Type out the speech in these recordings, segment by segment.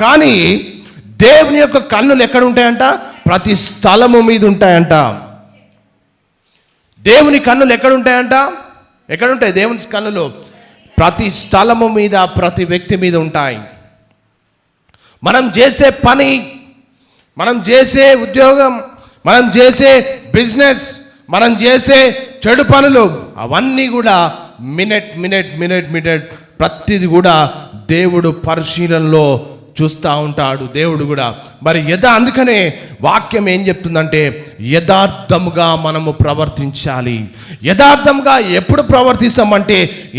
కానీ దేవుని యొక్క కన్నులు ఎక్కడ ఉంటాయంట? ప్రతి స్థలము మీద ఉంటాయంట. దేవుని కన్నులు ఎక్కడ ఉంటాయంట? ఎక్కడ ఉంటాయి దేవుని కన్నులు? ప్రతి స్థలము మీద, ప్రతి వ్యక్తి మీద ఉంటాయి. మనం చేసే పని, మనం చేసే ఉద్యోగం, మనం చేసే బిజినెస్, మనం చేసే చెడు పనులు, అవన్నీ కూడా మినిట్ ప్రతిది కూడా దేవుడు పరిశీలనలో చూస్తూ ఉంటాడు. దేవుడు కూడా మరి అందుకనే వాక్యం ఏం చెప్తుందంటే యథార్థముగా మనము ప్రవర్తించాలి. యథార్థంగా ఎప్పుడు ప్రవర్తిస్తామంటే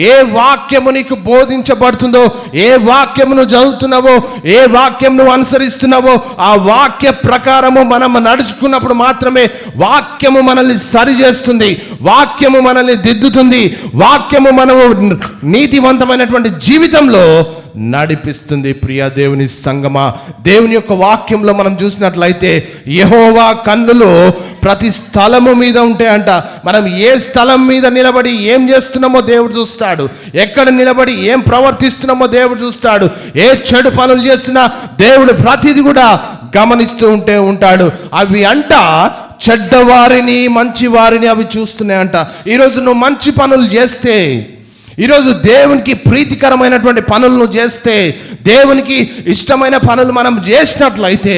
ఏ వాక్యము నీకు బోధించబడుతుందో, ఏ వాక్యమును చదువుతున్నావో, ఏ వాక్యం నువ్వు అనుసరిస్తున్నావో ఆ వాక్య ప్రకారము మనం నడుచుకున్నప్పుడు మాత్రమే వాక్యము మనల్ని సరి చేస్తుంది, వాక్యము మనల్ని దిద్దుతుంది, వాక్యము మనము నీతివంతమైనటువంటి జీవితంలో నడిపిస్తుంది. ప్రియ దేవుని సంగమా, దేవుని యొక్క వాక్యంలో మనం చూసినట్లయితే యెహోవా కన్నులు ప్రతి స్థలము మీద ఉంటాయంట. మనం ఏ స్థలం మీద నిలబడి ఏం చేస్తున్నామో దేవుడు చూస్తాడు, ఎక్కడ నిలబడి ఏం ప్రవర్తిస్తున్నామో దేవుడు చూస్తాడు, ఏ చెడు పనులు చేస్తున్నా దేవుడు ప్రతిది కూడా గమనిస్తూ ఉంటాడు. అవి అంట చెడ్డవారిని మంచివారిని అవి చూస్తున్నాయంట. ఈరోజు నువ్వు మంచి పనులు చేస్తే, ఈరోజు దేవునికి ప్రీతికరమైనటువంటి పనులను చేస్తే, దేవునికి ఇష్టమైన పనులు మనం చేసినట్లయితే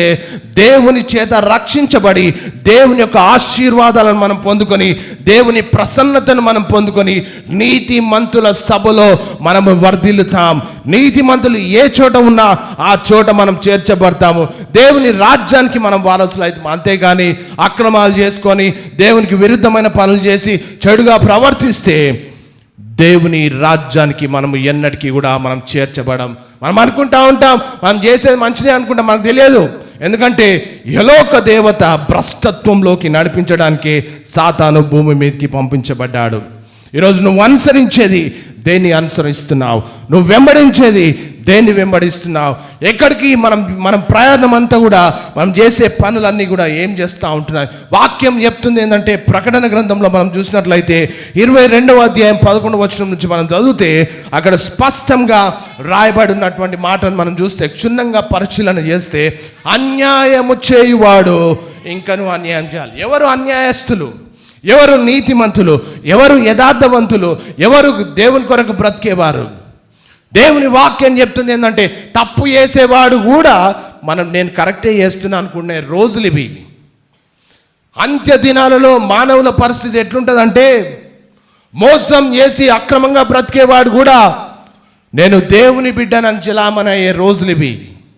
దేవుని చేత రక్షించబడి దేవుని యొక్క ఆశీర్వాదాలను మనం పొందుకొని, దేవుని ప్రసన్నతను మనం పొందుకొని నీతిమంతుల సభలో మనము వర్ధిల్లుతాం. నీతిమంతులు ఏ చోట ఉన్నా ఆ చోట మనం చేర్చబడతాము. దేవుని రాజ్యానికి మనం వారసులు అవుతాం. అంతేగాని అక్రమాలు చేసుకొని దేవునికి విరుద్ధమైన పనులు చేసి చెడుగా ప్రవర్తిస్తే దేవుని రాజ్యానికి మనము ఎన్నటికీ కూడా మనం చేర్చబడం. మనం అనుకుంటా ఉంటాం మనం చేసేది మంచిదే అనుకుంటాం, మనకు తెలియదు. ఎందుకంటే యలోక దేవత భ్రష్టత్వంలోకి నడిపించడానికి సాతాను భూమి మీదకి పంపించబడ్డాడు. ఈరోజు నువ్వు అనుసరించేది దేన్ని అనుసరిస్తున్నావు? నువ్వు వెంబడించేది దేన్ని వెంబడిస్తున్నావు? ఎక్కడికి మనం ప్రయాణం అంతా కూడా మనం చేసే పనులన్నీ కూడా ఏం చేస్తూ ఉంటున్నాయి? వాక్యం చెప్తుంది ఏంటంటే ప్రకటన గ్రంథంలో మనం చూసినట్లయితే 22వ అధ్యాయం 11వ వచనం నుంచి మనం చదివితే అక్కడ స్పష్టంగా రాయబడి ఉన్నటువంటి మాటను మనం చూస్తే, క్షుణ్ణంగా పరిశీలన చేస్తే, అన్యాయము చేయువాడు ఇంకను అన్యాయం చేయాలి. ఎవరు అన్యాయస్తులు? ఎవరు నీతిమంతులు? ఎవరు యథార్థవంతులు? ఎవరు దేవుని కొరకు బ్రతికేవారు? దేవుని వాక్యం చెప్తుంది ఏంటంటే తప్పు చేసేవాడు కూడా నేను కరెక్టే చేస్తున్నా అనుకునే రోజులు ఇవి. అంత్య దినాలలో మానవుల పరిస్థితి ఎట్లుంటుందంటే మోసం చేసి అక్రమంగా బ్రతికేవాడు కూడా నేను దేవుని బిడ్డనని చెలామణయ్యే రోజులు ఇవి.